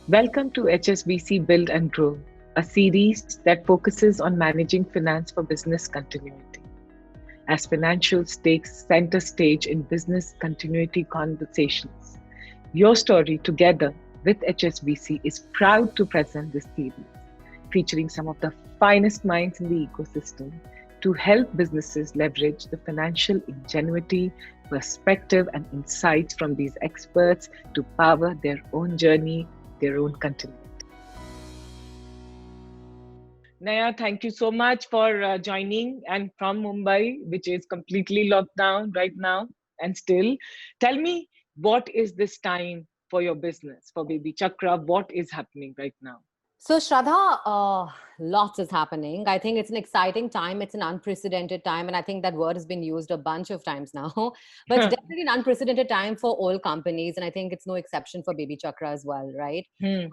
Welcome to HSBC Build and Grow, a series that focuses on managing finance for business continuity. As financials takes center stage in business continuity conversations, Your Story together with HSBC is proud to present this series, featuring some of the finest minds in the ecosystem to help businesses leverage the financial ingenuity, perspective, and insights from these experts to power their own journey, their own continuity. Naya, thank you so much for joining and from Mumbai, which is completely locked down right now and still. Tell me, what is this time for your business, for Baby Chakra? What is happening right now? So, Shraddha, lots is happening. I think it's an exciting time. It's an unprecedented time. And I think that word has been used a bunch of times now. But it's definitely an unprecedented time for all companies. And I think it's no exception for Baby Chakra as well, right? Hmm.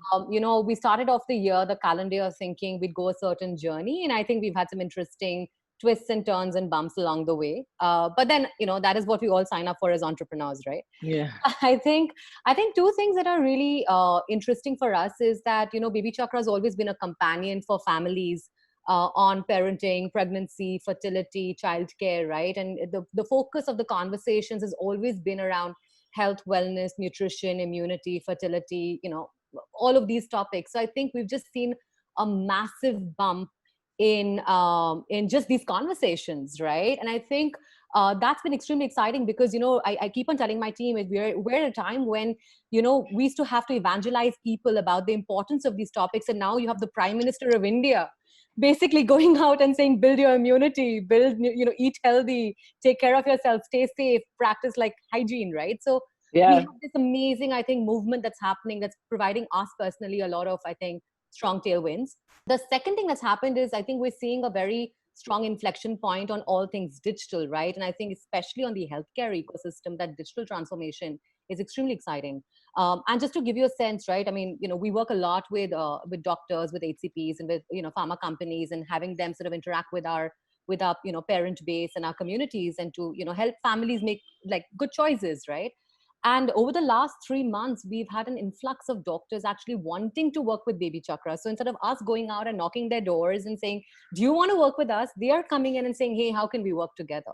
We started off the year, the calendar year, thinking we'd go a certain journey. And I think we've had some interesting twists and turns and bumps along the way. But then, that is what we all sign up for as entrepreneurs, right? Yeah. I think I think two things that are really interesting for us is that Baby Chakra has always been a companion for families on parenting, pregnancy, fertility, childcare, right? And the focus of the conversations has always been around health, wellness, nutrition, immunity, fertility, all of these topics. So I think we've just seen a massive bump in just these conversations, right? And I think that's been extremely exciting because I keep on telling my team we're at a time when we used to have to evangelize people about the importance of these topics, and now you have the Prime Minister of India basically going out and saying build your immunity, eat healthy, take care of yourself, stay safe, practice like hygiene, right? So we Yeah. have this amazing, I think, movement that's happening that's providing us personally a lot of, I think, strong tailwinds. The second thing that's happened is I think we're seeing a very strong inflection point on all things digital, right? And I think especially on the healthcare ecosystem, that digital transformation is extremely exciting. And just to give you a sense, right? I mean, we work a lot with doctors, with HCPs, and with pharma companies, and having them sort of interact with our parent base and our communities, and to help families make like good choices, right? And over the last 3 months, we've had an influx of doctors actually wanting to work with Baby Chakra. So instead of us going out and knocking their doors and saying, do you want to work with us? They are coming in and saying, hey, how can we work together?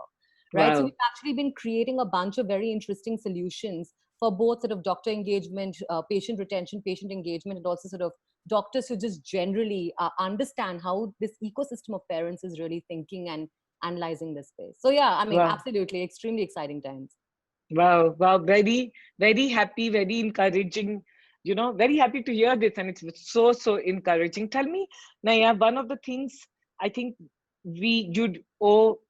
Right. So Wow. we've actually been creating a bunch of very interesting solutions for both sort of doctor engagement, patient retention, patient engagement, and also sort of doctors who just generally understand how this ecosystem of parents is really thinking and analyzing this space. So yeah, I mean, Wow. absolutely extremely exciting times. Wow. Wow. Very, very happy, very encouraging. Very happy to hear this. And it's so, so encouraging. Tell me, Naya, one of the things I think you'd owe,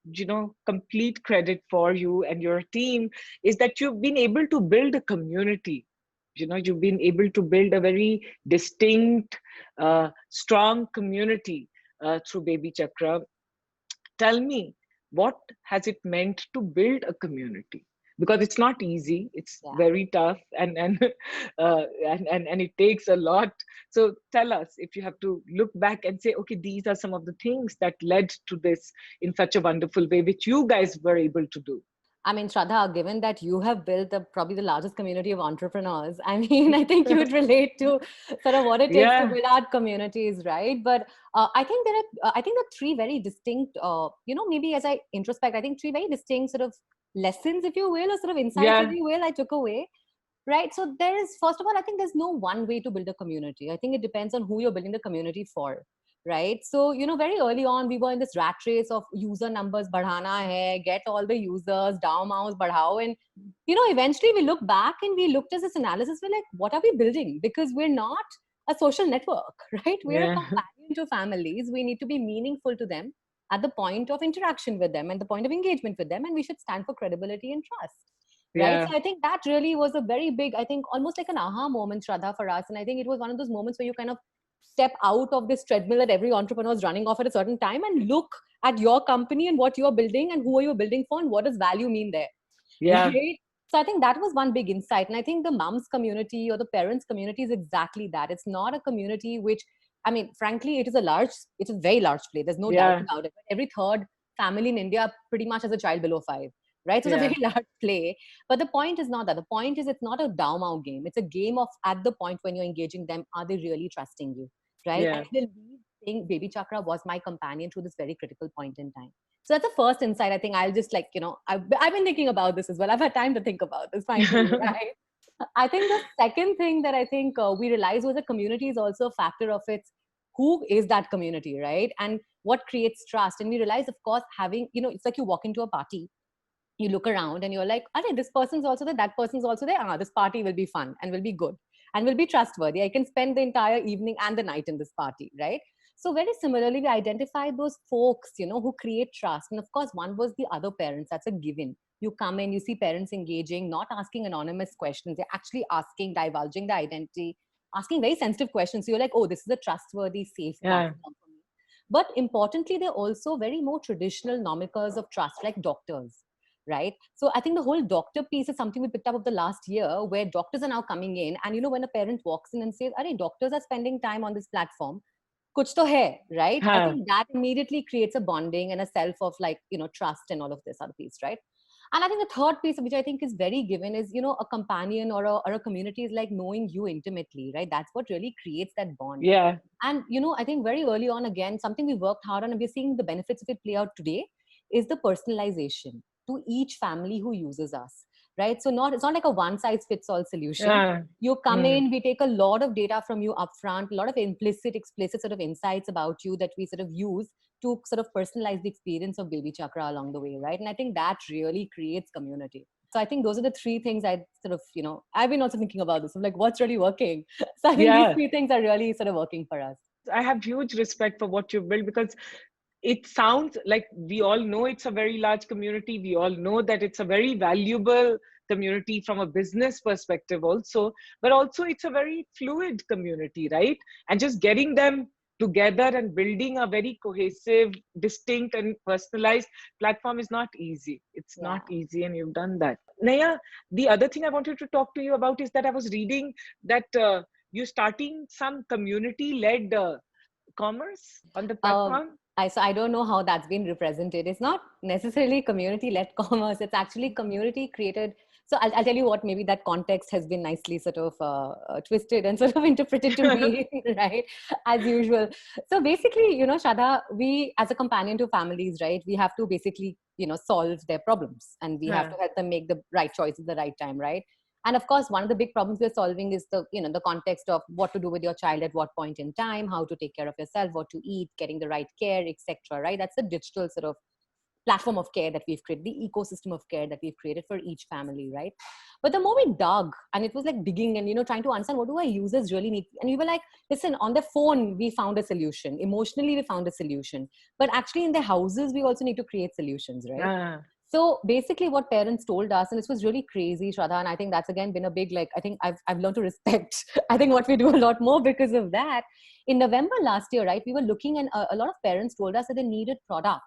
complete credit for you and your team is that you've been able to build a community. You've been able to build a very distinct, strong community through Baby Chakra. Tell me, what has it meant to build a community? Because it's not easy, it's Yeah. very tough, and and it takes a lot. So tell us, if you have to look back and say, okay, these are some of the things that led to this in such a wonderful way, which you guys were able to do. I mean, Shraddha, given that you have built probably the largest community of entrepreneurs, I mean, I think you would relate to sort of what it takes to Yeah. build out communities, right? But I think there are three very distinct, maybe as I introspect, I think three very distinct sort of lessons, if you will, or sort of insights, if Yeah. you will, I took away. Right. So there is, first of all, I think there's no one way to build a community. I think it depends on who you're building the community for. Right. So, very early on, we were in this rat race of user numbers, badhana hai, get all the users, dow mouse, badhao. And, eventually we look back and we looked at this analysis. We're like, what are we building? Because we're not a social network, right? We're a Yeah. companion to families. We need to be meaningful to them at the point of interaction with them and the point of engagement with them. And we should stand for credibility and trust, right? Yeah. So I think that really was a very big, I think almost like an aha moment, Shraddha, for us. And I think it was one of those moments where you kind of step out of this treadmill that every entrepreneur is running off at a certain time and look at your company and what you're building and who are you building for and what does value mean there, Yeah. right? So I think that was one big insight. And I think the moms community or the parents community is exactly that. It's not a community which, I mean, frankly, it's a very large play. There's no doubt Yeah. about it. Every third family in India pretty much has a child below 5, right? So it's a Yeah. very large play. But the point is not that. The point is it's not a Dao Mao game. It's a game of at the point when you're engaging them, are they really trusting you, right? Yeah. And I believe saying Baby Chakra was my companion through this very critical point in time. So that's the first insight. I think I'll just like, I've been thinking about this as well. I've had time to think about this finally, right? I think the second thing that I think we realized was the community is also a factor of its who is that community, right? And what creates trust. And we realized, of course, having, it's like you walk into a party, you look around and you're like, okay, this person's also there, that person's also there. This party will be fun and will be good and will be trustworthy. I can spend the entire evening and the night in this party, right? So very similarly, we identified those folks, who create trust. And of course, one was the other parents. That's a given. You come in, you see parents engaging, not asking anonymous questions. They're actually asking, divulging their identity, asking very sensitive questions. So you're like, oh, this is a trustworthy, safe Yeah. platform for me. But importantly, they're also very more traditional nomenclatures of trust, like doctors, right? So I think the whole doctor piece is something we picked up of the last year, where doctors are now coming in. And, when a parent walks in and says, "Arey, doctors are spending time on this platform, kuch to hai," right? I Huh. think that immediately creates a bonding and a self of like, trust and all of this other piece, right? And I think the third piece, which I think is very given, is, a companion or a community is like knowing you intimately, right? That's what really creates that bond. Yeah. And, I think very early on, again, something we worked hard on and we're seeing the benefits of it play out today is the personalization to each family who uses us, right? So it's not like a one size fits all solution. Yeah. You come Mm. in, we take a lot of data from you upfront, a lot of implicit, explicit sort of insights about you that we sort of use to sort of personalize the experience of Baby Chakra along the way, right? And I think that really creates community. So I think those are the three things I sort of, I've been also thinking about this. I'm like, what's really working? So I think these Yeah. three things are really sort of working for us. I have huge respect for what you've built, because it sounds like we all know it's a very large community. We all know that it's a very valuable community from a business perspective also, but also it's a very fluid community, right? And just getting them together and building a very cohesive, distinct and personalized platform is not easy. It's Yeah. not easy, and you've done that. Naiyya, the other thing I wanted to talk to you about is that I was reading that you're starting some community-led commerce on the Um, platform. so I don't know how that's been represented. It's not necessarily community-led commerce. It's actually community created. So I'll tell you what, maybe that context has been nicely sort of twisted and sort of interpreted to be, right, as usual. So basically, Shraddha, we as a companion to families, right, we have to basically, solve their problems and we have Huh. to help them make the right choice at the right time, right? And of course, one of the big problems we're solving is the context of what to do with your child at what point in time, how to take care of yourself, what to eat, getting the right care, etc. Right? That's the digital sort of platform of care that we've created, the ecosystem of care that we've created for each family, right? But the more we dug, and it was like digging and trying to understand what do our users really need, and we were like, listen, on the phone we found a solution, emotionally we found a solution, but actually in their houses we also need to create solutions, right? Ah. So basically what parents told us, and this was really crazy, Shraddha, and I think that's again been a big, like, I think I've learned to respect, I think what we do a lot more because of that. In November last year, right, we were looking and a lot of parents told us that they needed products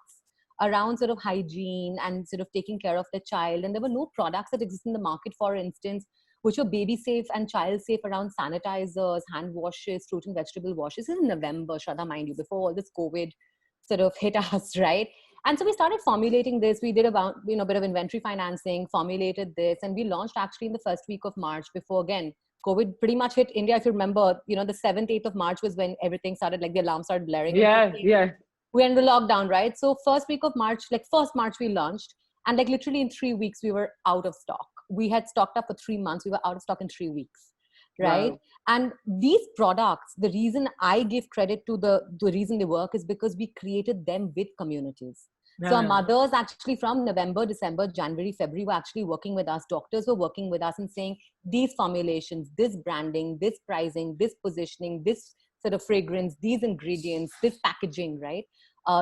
around sort of hygiene and sort of taking care of the child. And there were no products that exist in the market, for instance, which were baby safe and child safe around sanitizers, hand washes, fruit and vegetable washes. This is in November, Shraddha, mind you, before all this COVID sort of hit us, right? And so we started formulating this. We did about, bit of inventory financing, formulated this, and we launched actually in the first week of March before, again, COVID pretty much hit India. If you remember, the 7th, 8th of March was when everything started, like the alarm started blaring and Yeah. thinking, Yeah. we ended the lockdown, right? So first week of March, like 1st March we launched, and like literally in 3 weeks, we were out of stock. We had stocked up for 3 months. We were out of stock in 3 weeks, right? Wow. And these products, the reason I give credit to the reason they work is because we created them with communities. So our Ah. mothers actually from November, December, January, February were actually working with us. Doctors were working with us and saying these formulations, this branding, this pricing, this positioning, this sort of fragrance, these ingredients, this packaging, right?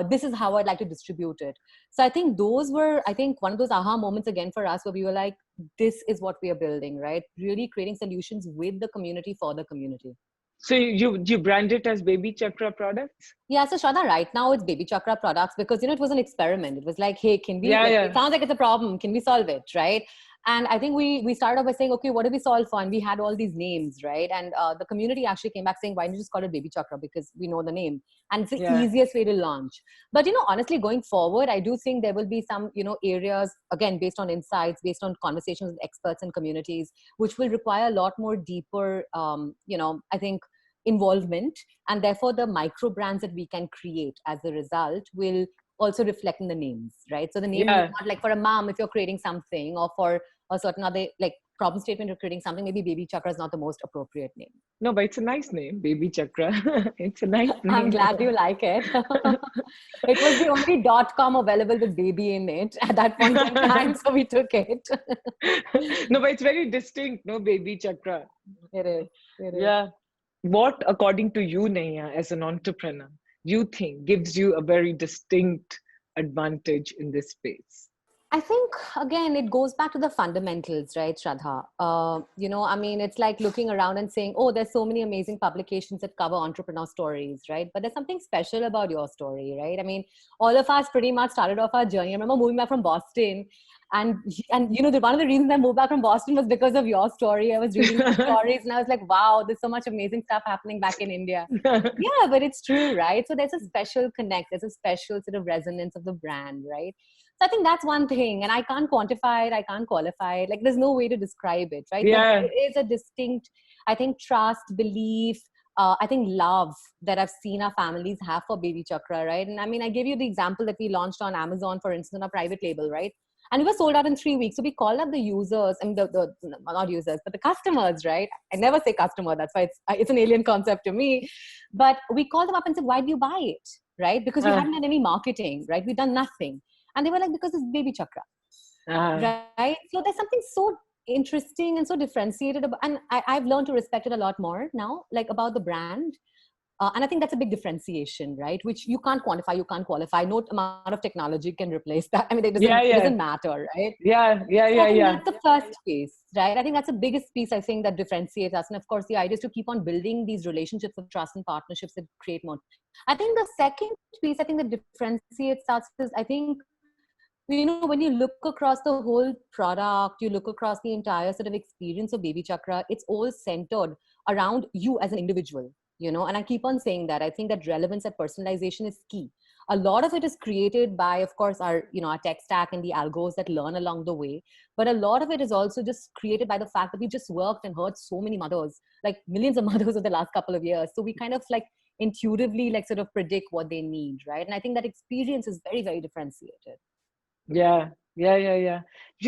This is how I'd like to distribute it. So I think those were, one of those aha moments again for us where we were like, this is what we are building, right? Really creating solutions with the community for the community. So you brand it as BabyChakra products? Yeah, so Shraddha, right now it's Baby Chakra products because, it was an experiment. It was like, hey, can we, Yeah. like, Yeah. it sounds like it's a problem. Can we solve it, right? And I think we started off by saying, okay, what do we solve for? And we had all these names, right? And the community actually came back saying, why don't you just call it BabyChakra? Because we know the name. And it's the Yeah. easiest way to launch. But, honestly, going forward, I do think there will be some, areas, again, based on insights, based on conversations with experts and communities, which will require a lot more deeper, I think, involvement. And therefore, the micro brands that we can create as a result will also reflect in the names, right? So the name is Yeah. not like for a mom, if you're creating something, or for a certain other like problem statement, you're creating something, maybe BabyChakra is not the most appropriate name. No, but it's a nice name, BabyChakra. It's a nice I'm name. glad you like it. It was the only .com available with baby in it at that point in time, so we took it. No, but it's very distinct, no, BabyChakra. It is. It is. Yeah. What, according to you, Naiyya, as an entrepreneur, you think gives you a very distinct advantage in this space? I think, again, it goes back to the fundamentals, right, Shraddha? I mean, it's like looking around and saying, oh, there's so many amazing publications that cover entrepreneur stories, right? But there's something special about your story, right? I mean, all of us pretty much started off our journey. I remember moving back from Boston, and one of the reasons I moved back from Boston was because of your story. I was reading your stories and I was like, wow, there's so much amazing stuff happening back in India. Yeah, but it's true, right? So there's a special connect, there's a special sort of resonance of the brand, right? So I think that's one thing, and I can't quantify it, I can't qualify it. Like, there's no way to describe it, right? But Yeah. it is a distinct, I think, trust, belief, I think love that I've seen our families have for BabyChakra, right? And I mean, I gave you the example that we launched on Amazon, for instance, on a private label, right? And we were sold out in 3 weeks. So we called up the users, and the not users, but the customers, right? I never say customer. That's why it's an alien concept to me. But we called them up and said, why do you buy it? Right? Because we hadn't done any marketing, right? We've done nothing. And they were like, because it's BabyChakra, right? So there's something so interesting and so differentiated about, and I've learned to respect it a lot more now, like about the brand. And I think that's a big differentiation, right? Which you can't quantify, you can't qualify. No amount of technology can replace that. I mean, it doesn't matter, right? Yeah. So I think that's the first piece, right? I think that's the biggest piece, I think, that differentiates us. And of course, the idea is to keep on building these relationships of trust and partnerships that create more. I think the second piece, I think, that differentiates us is, I think, when you look across the whole product, you look across the entire sort of experience of BabyChakra, it's all centered around you as an individual, and I keep on saying that. I think that relevance and personalization is key. A lot of it is created by, of course, our tech stack and the algos that learn along the way. But a lot of it is also just created by the fact that we just worked and heard so many mothers, like millions of mothers of the last couple of years. So we kind of like intuitively like sort of predict what they need, right? And I think that experience is very, very differentiated. Yeah.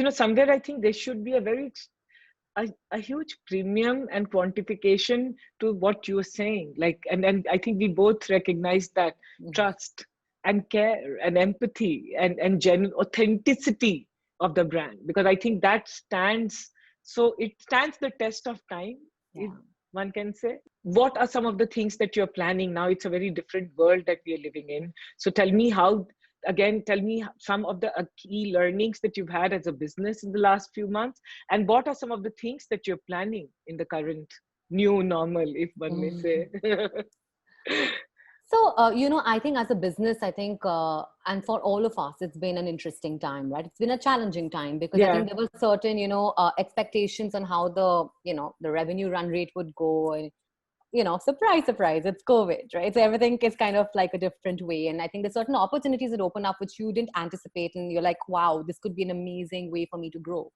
Somewhere I think there should be a huge premium and quantification to what you were saying. Like, and I think we both recognize that trust and care and empathy and genuine authenticity of the brand, because I think that it stands the test of time, if one can say. What are some of the things that you're planning now? It's a very different world that we are living in. So tell me some of the key learnings that you've had as a business in the last few months, and what are some of the things that you're planning in the current new normal, if one may say. So, I think as a business, I think, and for all of us, it's been an interesting time, right? It's been a challenging time because I think there were certain, expectations on how the revenue run rate would go. And, surprise, it's COVID, right? So everything is kind of like a different way. And I think there's certain opportunities that open up which you didn't anticipate. And you're like, wow, this could be an amazing way for me to grow,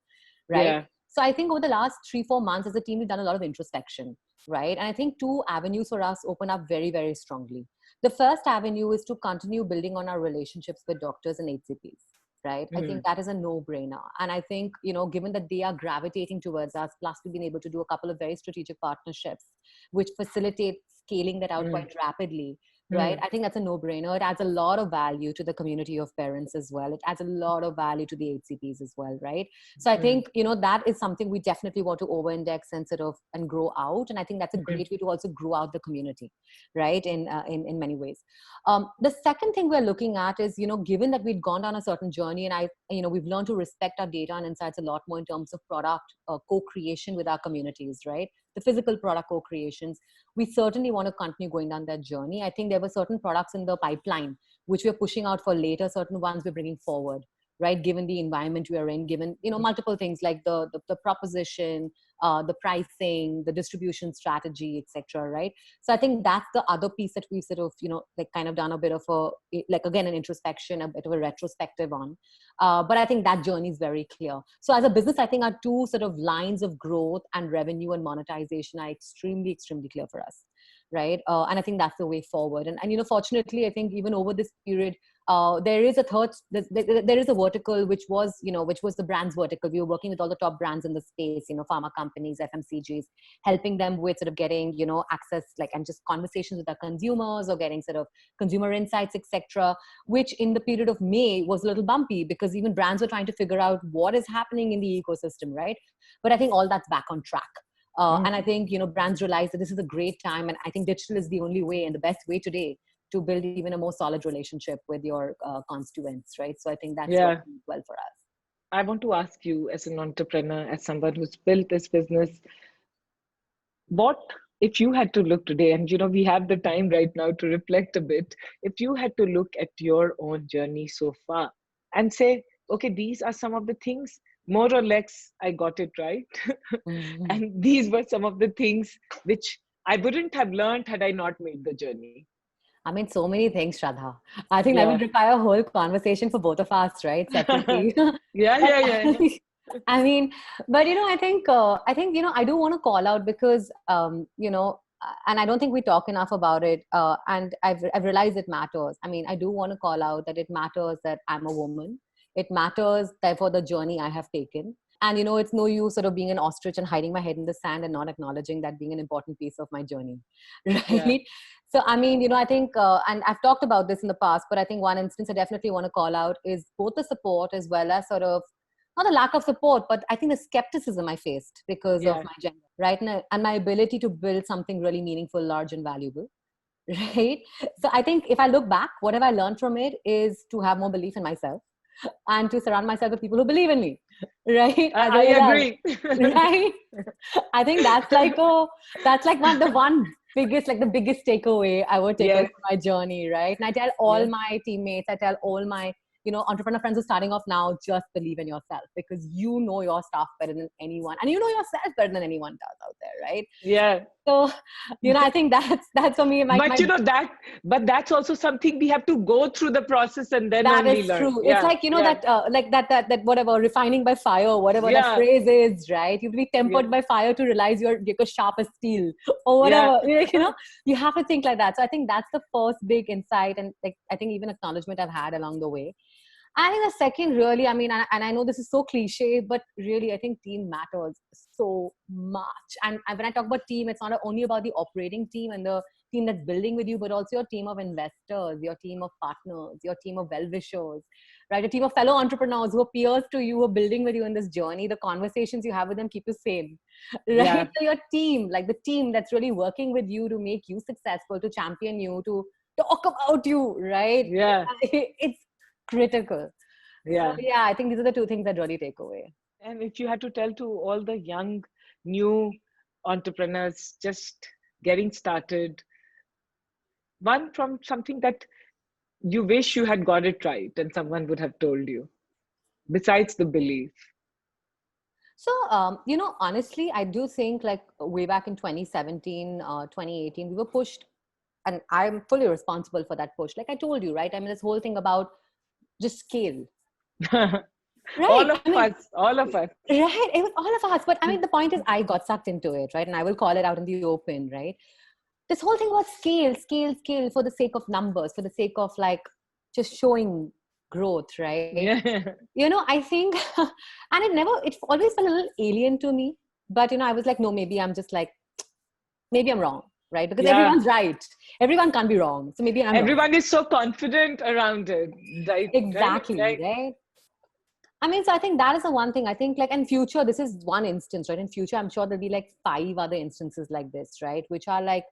right? Yeah. So I think over the last 3-4 months as a team, we've done a lot of introspection, right? And I think 2 avenues for us open up very, very strongly. The first avenue is to continue building on our relationships with doctors and HCPs, right? I think that is a no-brainer. And I think, given that they are gravitating towards us, plus we've been able to do a couple of very strategic partnerships, which facilitate scaling that out quite rapidly, right? I think that's a no-brainer. It adds a lot of value to the community of parents as well. It adds a lot of value to the HCPs as well, right? So I think, that is something we definitely want to over-index and sort of and grow out. And I think that's a great way to also grow out the community, right? In many ways. The second thing we're looking at is, given that we'd gone down a certain journey and we've learned to respect our data and insights a lot more in terms of product co-creation with our communities, right? The physical product co-creations, we certainly want to continue going down that journey. I think there were certain products in the pipeline which we're pushing out for later, certain ones we're bringing forward, right? Given the environment we are in, given, multiple things like the proposition, the pricing, the distribution strategy, etc., right? So I think that's the other piece that we've sort of, like kind of done a bit of like again, an introspection, a bit of a retrospective on. But I think that journey is very clear. So as a business, I think our two sort of lines of growth and revenue and monetization are extremely, extremely clear for us, right? And I think that's the way forward. And fortunately, I think even over this period, there is a third, there is a vertical which was the brands vertical. We were working with all the top brands in the space, pharma companies, FMCGs, helping them with sort of getting access, like, and just conversations with their consumers, or getting sort of consumer insights, etc., which in the period of May was a little bumpy, because even brands were trying to figure out what is happening in the ecosystem, right? But I think all that's back on track. And I think, brands realize that this is a great time. And I think digital is the only way and the best way today to build even a more solid relationship with your constituents, right? So I think that's working well for us. I want to ask you, as an entrepreneur, as someone who's built this business, what if you had to look today, and we have the time right now to reflect a bit, if you had to look at your own journey so far and say, okay, these are some of the things, more or less, I got it right. Mm-hmm. And these were some of the things which I wouldn't have learned had I not made the journey. I mean, so many things, Shraddha. I think that Yeah. would require a whole conversation for both of us, right? Separately. Yeah. I mean, but I think I do want to call out, because and I don't think we talk enough about it. And I've realized it matters. I mean, I do want to call out that it matters that I'm a woman. It matters, therefore, the journey I have taken. And it's no use sort of being an ostrich and hiding my head in the sand and not acknowledging that being an important piece of my journey, right? Yeah. So I mean, I think, and I've talked about this in the past, but I think one instance I definitely want to call out is both the support, as well as sort of, not the lack of support, but I think the skepticism I faced because of my gender, right? And my ability to build something really meaningful, large, and valuable, right? So I think if I look back, what have I learned from it is to have more belief in myself, and to surround myself with people who believe in me, right? I agree. Right? I think that's like the biggest takeaway I would take away from my journey, right? And I tell all my teammates, I tell all my entrepreneur friends who are starting off now, just believe in yourself, because you know your stuff better than anyone, and you know yourself better than anyone does out there, right? Yeah. So, I think that's for me. But that's also something we have to go through the process and then that only is learn. true. It's like, that whatever, refining by fire, whatever that phrase is, right? You have to be tempered by fire to realize you're sharp as steel, or whatever. You have to think like that. So I think that's the first big insight, and like, I think even acknowledgement I've had along the way. I think the second, really, I mean, and I know this is so cliche, but really, I think team matters so much. And when I talk about team, it's not only about the operating team and the team that's building with you, but also your team of investors, your team of partners, your team of well-wishers, right? A team of fellow entrepreneurs who are peers to you, who are building with you in this journey. The conversations you have with them keep you sane, right? Yeah. So your team, like the team that's really working with you to make you successful, to champion you, to talk about you, right? Yeah. It's critical. Yeah. So, yeah, I think these are the two things I'd really take away. And if you had to tell to all the young, new entrepreneurs just getting started, one from something that you wish you had got it right and someone would have told you, besides the belief. So, honestly, I do think like way back in 2017, 2018, we were pushed, and I'm fully responsible for that push. Like I told you, right? I mean, this whole thing about just scale, right? All of us. Right. It was all of us. But I mean, the point is, I got sucked into it, right? And I will call it out in the open, right? This whole thing about scale for the sake of numbers, for the sake of like just showing growth, right? Yeah. I think, and it always felt a little alien to me. But, I was like, no, maybe I'm just like, maybe I'm wrong, right? Because everyone's right. Everyone can't be wrong. So maybe I'm wrong. Everyone is so confident around it, right? Exactly, right? I mean, so I think that is the one thing I think, like, in future, this is one instance, right? In future, I'm sure there'll be like 5 other instances like this, right? Which are like,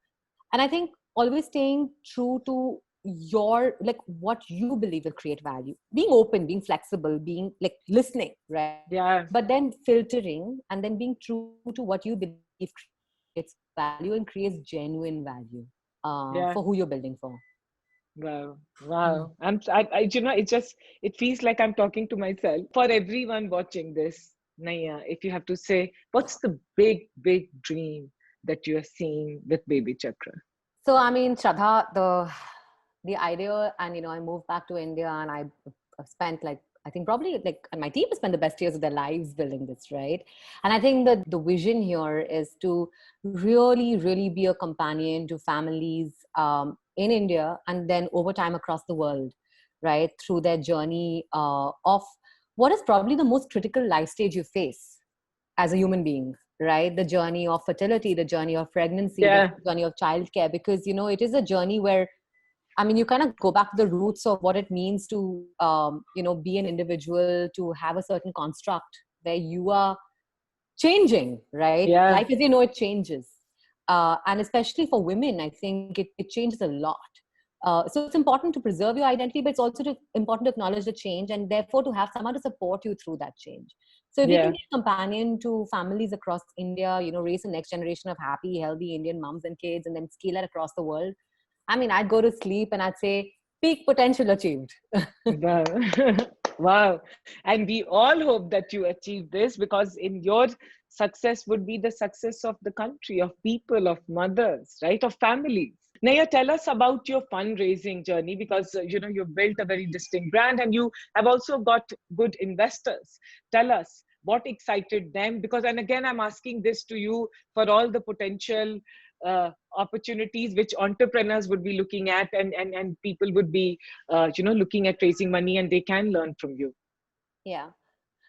and I think always staying true to your, like, what you believe will create value, being open, being flexible, being like listening, right? Yeah. But then filtering and then being true to what you believe creates value and creates genuine value for who you're building for. Wow, Mm. wow. It feels like I'm talking to myself. For everyone watching this, Naya, if you have to say, what's the big, big dream that you are seeing with Baby Chakra? So I mean, Shraddha, the idea, and I moved back to India, and I've spent like, I think probably like, and my team has spent the best years of their lives building this, right? And I think that the vision here is to really, really be a companion to families in India, and then over time across the world, right? Through their journey of what is probably the most critical life stage you face as a human being, right? The journey of fertility, the journey of pregnancy, the Yeah, journey of childcare, because it is a journey where, I mean, you kind of go back to the roots of what it means to be an individual, to have a certain construct where you are changing, right? yeah, Life as it changes. And especially for women, I think it changes a lot. So it's important to preserve your identity, but it's also important to acknowledge the change, and therefore to have someone to support you through that change. So if we can yeah. be a companion to families across India, raise the next generation of happy, healthy Indian moms and kids, and then scale it across the world, I mean, I'd go to sleep and I'd say peak potential achieved. Wow. Wow. And we all hope that you achieve this, because in your success would be the success of the country, of people, of mothers, right? Of families. Naya, tell us about your fundraising journey, because you've built a very distinct brand and you have also got good investors. Tell us what excited them, because, and again, I'm asking this to you for all the potential opportunities which entrepreneurs would be looking at, and people would be looking at raising money, and they can learn from you. Yeah.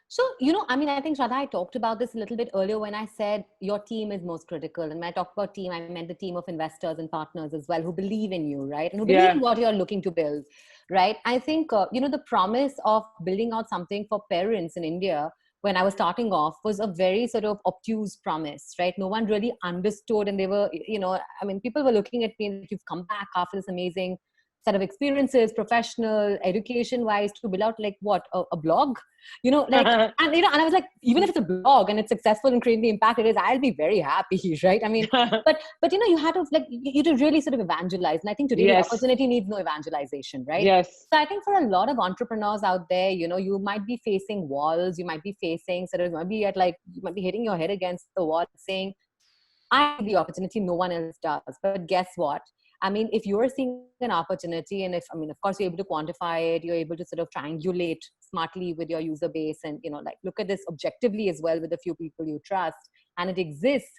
So, I mean, I think, Shraddha, I talked about this a little bit earlier when I said your team is most critical. And when I talked about team, I meant the team of investors and partners as well, who believe in you, right? And who believe in Yeah. what you're looking to build, right? I think, the promise of building out something for parents in India when I was starting off was a very sort of obtuse promise, right? No one really understood. And they were, I mean, people were looking at me and you've come back after this amazing set of experiences, professional, education wise, to build out like what, a blog? Like, and I was like, even if it's a blog and it's successful and creating the impact it is, I'll be very happy, right? I mean, but you had to like, you to really sort of evangelize. And I think today the Yes. opportunity needs no evangelization, right? Yes. So I think for a lot of entrepreneurs out there, you might be facing walls, you might be facing sort of, you might be hitting your head against the wall saying, I see the opportunity no one else does. But guess what? I mean, if you're seeing an opportunity, and if, I mean, of course, you're able to quantify it, you're able to sort of triangulate smartly with your user base and, like look at this objectively as well with a few people you trust, and it exists.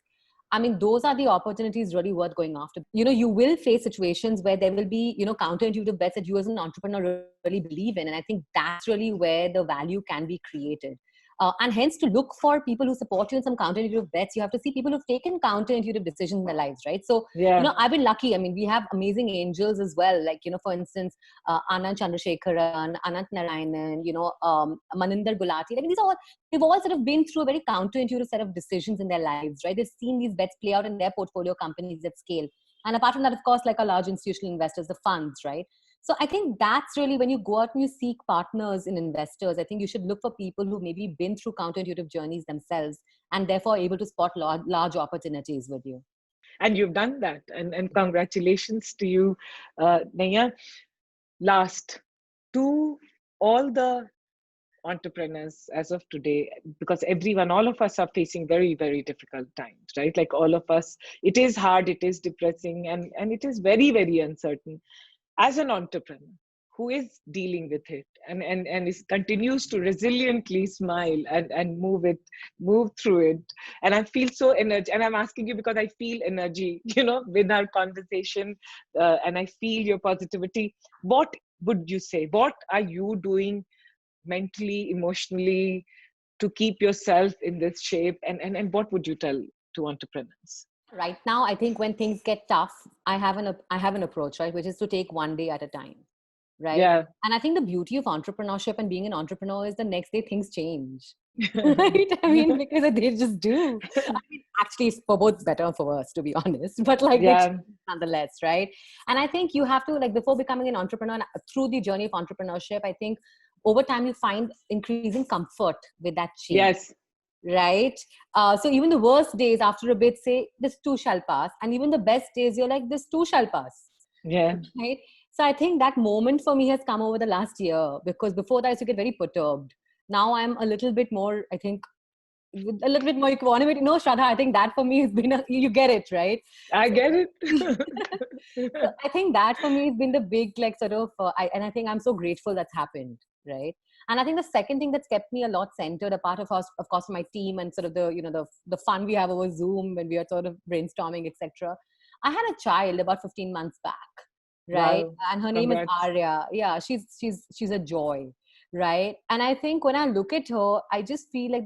I mean, those are the opportunities really worth going after. You will face situations where there will be, counterintuitive bets that you as an entrepreneur really believe in. And I think that's really where the value can be created. And hence, to look for people who support you in some counterintuitive bets, you have to see people who've taken counterintuitive decisions in their lives, right? So, Yeah. I've been lucky. I mean, we have amazing angels as well. Like, for instance, Anand Chandrasekharan, Anant Narayanan, Maninder Gulati. I mean, they've all sort of been through a very counterintuitive set of decisions in their lives, right? They've seen these bets play out in their portfolio companies at scale. And apart from that, of course, like our large institutional investors, the funds, right? So I think that's really when you go out and you seek partners in investors, I think you should look for people who maybe been through counterintuitive journeys themselves and therefore able to spot large opportunities with you. And you've done that. And congratulations to you, Naya. Last, to all the entrepreneurs as of today, because all of us are facing very, very difficult times, right? Like all of us, it is hard, it is depressing, and it is very, very uncertain. As an entrepreneur who is dealing with it, and is continues to resiliently smile and move through it, and I feel so energy, and I'm asking you because I feel energy with our conversation, and I feel your positivity. What would you say, what are you doing mentally, emotionally, to keep yourself in this shape, and what would you tell to entrepreneurs? Right now, I think when things get tough, I have an approach, right, which is to take one day at a time, right? Yeah. And I think the beauty of entrepreneurship and being an entrepreneur is the next day things change. Right? I mean, because they just do. I mean, actually, it's for both better and for worse, to be honest. But like they change Yeah. nonetheless, right? And I think you have to, like, before becoming an entrepreneur, and through the journey of entrepreneurship, I think over time you find increasing comfort with that change, Yes. right? So even the worst days after a bit say this too shall pass, and even the best days you're like this too shall pass, Yeah. right? So I think that moment for me has come over the last year, because before that I used to get very perturbed. Now I'm a little bit more, I think, with a little bit more equanimity. No, Shraddha, I think that for me has been you get it, right? I So, get so it. I think that for me has been the big, like, sort of, and I think I'm so grateful that's happened, right? And I think the second thing that's kept me a lot centered, apart of course, my team and sort of the, the fun we have over Zoom when we are sort of brainstorming, etc. I had a child about 15 months back, right? Wow. And her name is Congrats. Arya. Yeah, she's a joy, right? And I think when I look at her, I just feel like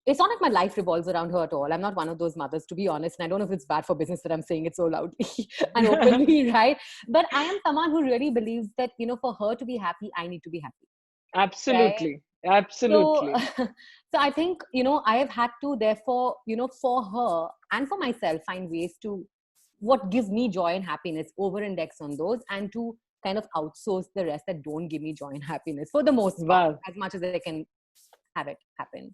it's not like my life revolves around her at all. I'm not one of those mothers, to be honest. And I don't know if it's bad for business that I'm saying it so loudly and openly, right? But I am someone who really believes that, for her to be happy, I need to be happy, right? Absolutely. So, Absolutely. so I think, I have had to, therefore, for her and for myself, find ways to what gives me joy and happiness, over index on those, and to kind of outsource the rest that don't give me joy and happiness for the most part, Wow. as much as I can have it happen.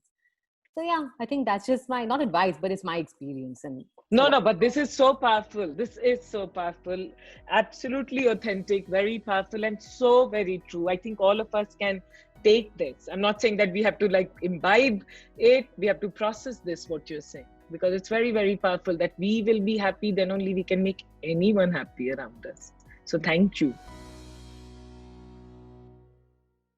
So yeah, I think that's just my, not advice, but it's my experience and No, no, but philosophy. this is so powerful. This is so powerful. Absolutely authentic, very powerful, and so very true. I think all of us can take this. I'm not saying that we have to like imbibe it, we have to process this, what you're saying, because it's very, very powerful that we will be happy, then only we can make anyone happy around us. So thank you.